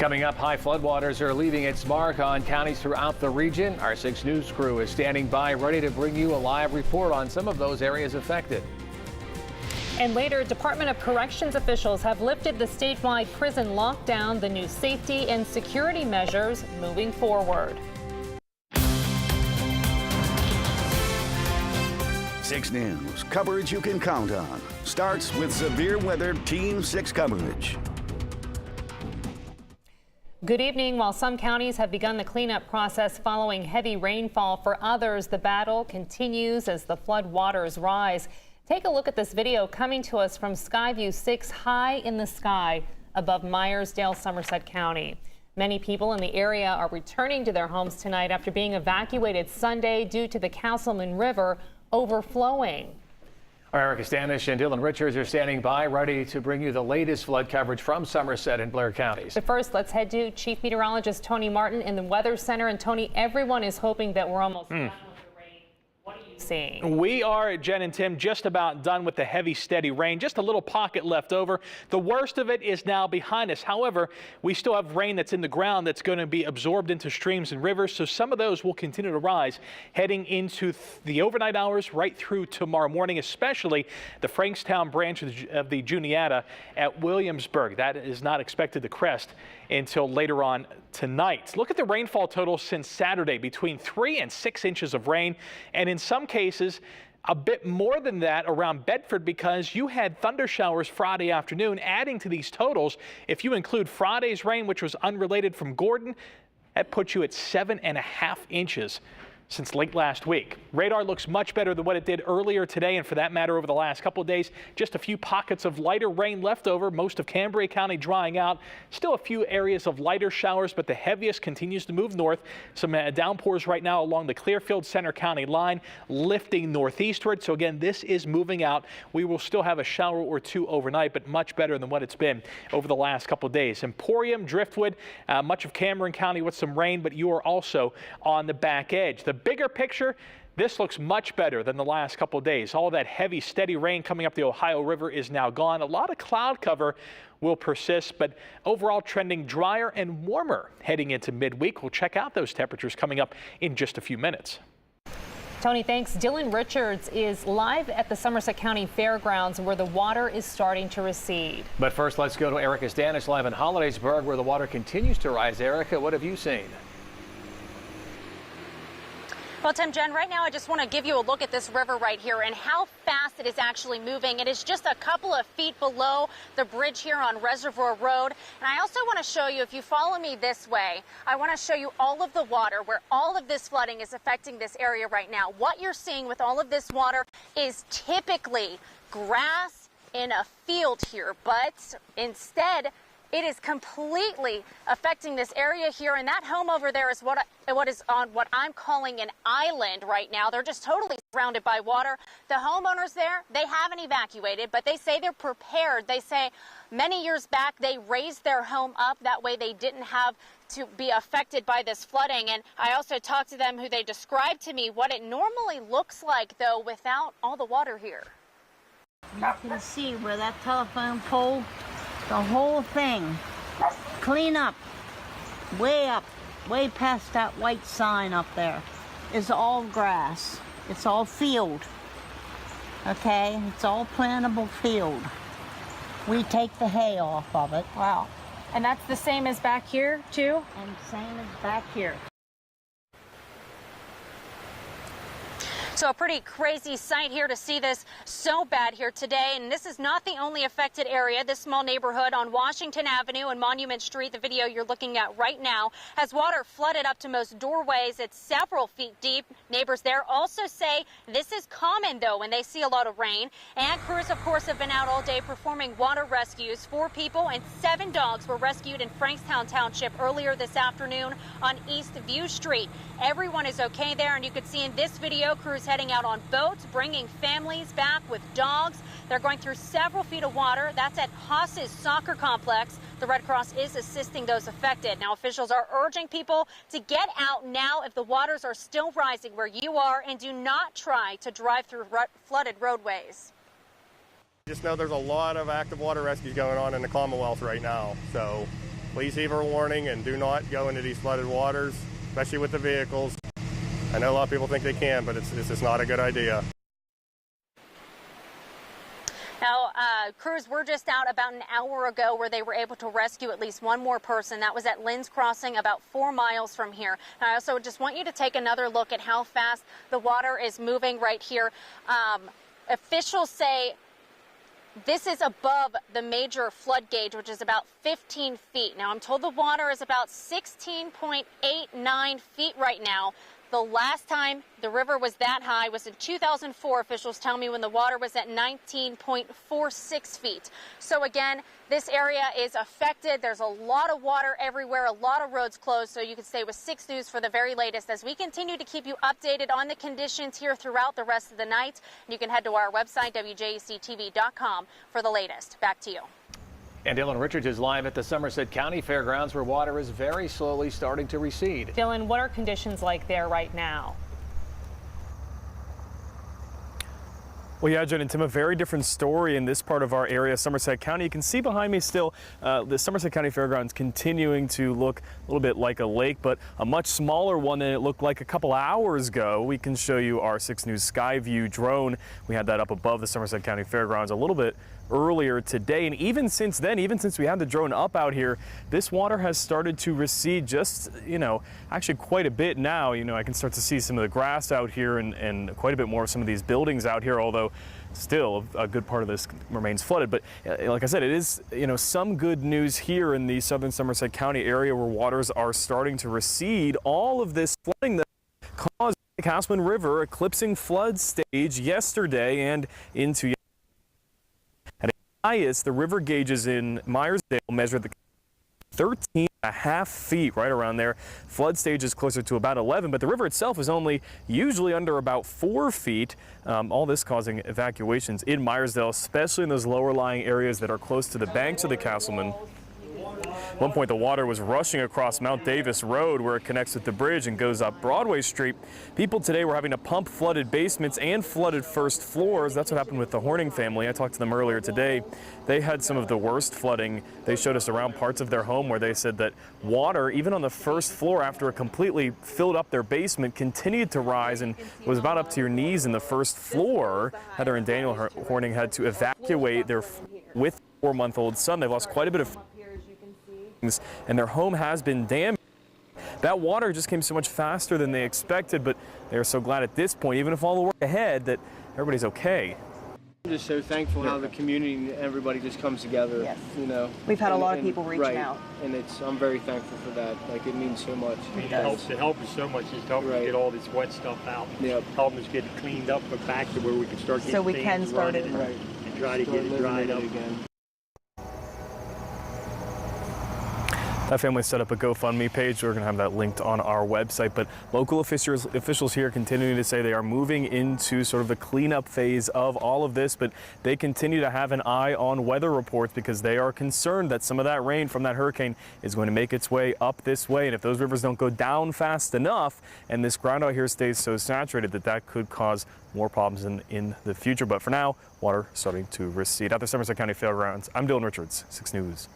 Coming up, high floodwaters are leaving its mark on counties throughout the region. Our 6 News crew is standing by, ready to bring you a live report on some of those areas affected. And later, Department of Corrections officials have lifted the statewide prison lockdown, the new safety and security measures moving forward. 6 News, coverage you can count on, starts with severe weather Team 6 coverage. Good evening. While some counties have begun the cleanup process following heavy rainfall, for others, the battle continues as the flood waters rise. Take a look at this video coming to us from Skyview 6 high in the sky above Myersdale, Somerset County. Many people in the area are returning to their homes tonight after being evacuated Sunday due to the Castleman River overflowing. Erica Stanish and Dylan Richards are standing by, ready to bring you the latest flood coverage from Somerset and Blair counties. But first, let's head to Chief Meteorologist Tony Martin in the Weather Center. And Tony, everyone is hoping that we're almost done with the rain. What are you seeing? We are, Jen and Tim, just about done with the heavy, steady rain. Just a little pocket left over. The worst of it is now behind us. However, we still have rain that's in the ground that's going to be absorbed into streams and rivers. So some of those will continue to rise heading into the overnight hours right through tomorrow morning, especially the Frankstown branch of the Juniata at Williamsburg. That is not expected to crest until later on tonight. Look at the rainfall total since Saturday, between 3 and 6 inches of rain, and in some cases a bit more than that around Bedford, because you had thunder showers Friday afternoon. Adding to these totals, if you include Friday's rain, which was unrelated from Gordon, that puts you at 7.5 inches since late last week. Radar looks much better than what it did earlier today, and for that matter over the last couple of days. Just a few pockets of lighter rain left over, most of Cambria County drying out. Still a few areas of lighter showers, but the heaviest continues to move north. Some downpours right now along the Clearfield Center County line, lifting northeastward. So again, this is moving out. We will still have a shower or two overnight, but much better than what it's been over the last couple of days. Emporium, Driftwood, much of Cameron County with some rain, but you are also on the back edge. The bigger picture, this looks much better than the last couple of days. All that heavy, steady rain coming up the Ohio River is now gone. A lot of cloud cover will persist, but overall trending drier and warmer heading into midweek. We'll check out those temperatures coming up in just a few minutes. Tony, thanks. Dylan Richards is live at the Somerset County Fairgrounds, where the water is starting to recede. But first, let's go to Erica Stanish live in Hollidaysburg, where the water continues to rise. Erica, what have you seen? Well, Tim, Jen, right now I just want to give you a look at this river right here and how fast it is actually moving. It is just a couple of feet below the bridge here on Reservoir Road. And I also want to show you, if you follow me this way, I want to show you all of the water where all of this flooding is affecting this area right now. What you're seeing with all of this water is typically grass in a field here, but instead it is completely affecting this area here, and that home over there is what is on what I'm calling an island right now. They're just totally surrounded by water. The homeowners there, they haven't evacuated, but they say they're prepared. They say many years back they raised their home up. That way they didn't have to be affected by this flooding. And I also talked to them, who they described to me what it normally looks like, though, without all the water here. You can see where that telephone pole, the whole thing, clean up, way past that white sign up there, is all grass. It's all field, okay? It's all plantable field. We take the hay off of it. Wow. And that's the same as back here, too? And same as back here. So a pretty crazy sight here to see this so bad here today. And this is not the only affected area. This small neighborhood on Washington Avenue and Monument Street, the video you're looking at right now, has water flooded up to most doorways. It's several feet deep. Neighbors there also say this is common, though, when they see a lot of rain. And crews, of course, have been out all day performing water rescues. 4 people and 7 dogs were rescued in Frankstown Township earlier this afternoon on East View Street. Everyone is okay there, and you can see in this video crews heading out on boats, bringing families back with dogs. They're going through several feet of water. That's at Haas's soccer complex. The Red Cross is assisting those affected. Now, officials are urging people to get out now if the waters are still rising where you are, and do not try to drive through flooded roadways. Just know there's a lot of active water rescues going on in the Commonwealth right now. So please heed our warning and do not go into these flooded waters, especially with the vehicles. I know a lot of people think they can, but it's just not a good idea. Now, crews were just out about an hour ago where they were able to rescue at least one more person. That was at Lynn's Crossing, about 4 miles from here. I also just want you to take another look at how fast the water is moving right here. Officials say this is above the major flood gauge, which is about 15 feet. Now, I'm told the water is about 16.89 feet right now. The last time the river was that high was in 2004, officials tell me, when the water was at 19.46 feet. So again, this area is affected. There's a lot of water everywhere, a lot of roads closed. So you can stay with 6 News for the very latest as we continue to keep you updated on the conditions here throughout the rest of the night. You can head to our website, WJACTV.com, for the latest. Back to you. And Dylan Richards is live at the Somerset County Fairgrounds, where water is very slowly starting to recede. Dylan, what are conditions like there right now? Well, yeah, Jen and Tim, a very different story in this part of our area, Somerset County. You can see behind me still the Somerset County Fairgrounds continuing to look a little bit like a lake, but a much smaller one than it looked like a couple hours ago. We can show you our 6 News Skyview drone. We had that up above the Somerset County Fairgrounds a little bit earlier today, and even since then, even since we had the drone up out here, this water has started to recede just, actually quite a bit now. I can start to see some of the grass out here and quite a bit more of some of these buildings out here, although still a good part of this remains flooded. But like I said, it is, some good news here in the southern Somerset County area where waters are starting to recede. All of this flooding that caused the Castleman River eclipsing flood stage yesterday and into yesterday. At its highest, the river gauges in Meyersdale measured the 13.5 feet, right around there. Flood stage is closer to about 11, but the river itself is only usually under about 4 feet. All this causing evacuations in Meyersdale, especially in those lower lying areas that are close to the banks of the Castleman. At one point, the water was rushing across Mount Davis Road, where it connects with the bridge and goes up Broadway Street. People today were having to pump flooded basements and flooded first floors. That's what happened with the Horning family. I talked to them earlier today. They had some of the worst flooding. They showed us around parts of their home where they said that water, even on the first floor after it completely filled up their basement, continued to rise and was about up to your knees in the first floor. Heather and Daniel Horning had to evacuate their with 4-month-old son. They've lost quite a bit of and their home has been damaged. That water just came so much faster than they expected, but they are so glad at this point, even if all the work ahead, that everybody's okay. I'm just so thankful how the community and everybody just comes together. Yes. We've had a lot of people reaching out. And I'm very thankful for that. Like, it means so much. It helps us so much. Just helping us get all this wet stuff out. Yep. Helping us get it cleaned up, but back to where we can start getting so we can start it right. And try to get it dried up again. That family set up a GoFundMe page. We're going to have that linked on our website. But local officials here continuing to say they are moving into sort of the cleanup phase of all of this, but they continue to have an eye on weather reports because they are concerned that some of that rain from that hurricane is going to make its way up this way. And if those rivers don't go down fast enough and this ground out here stays so saturated, that could cause more problems in the future. But for now, water starting to recede. At the Somerset County Fairgrounds, I'm Dylan Richards, 6 News.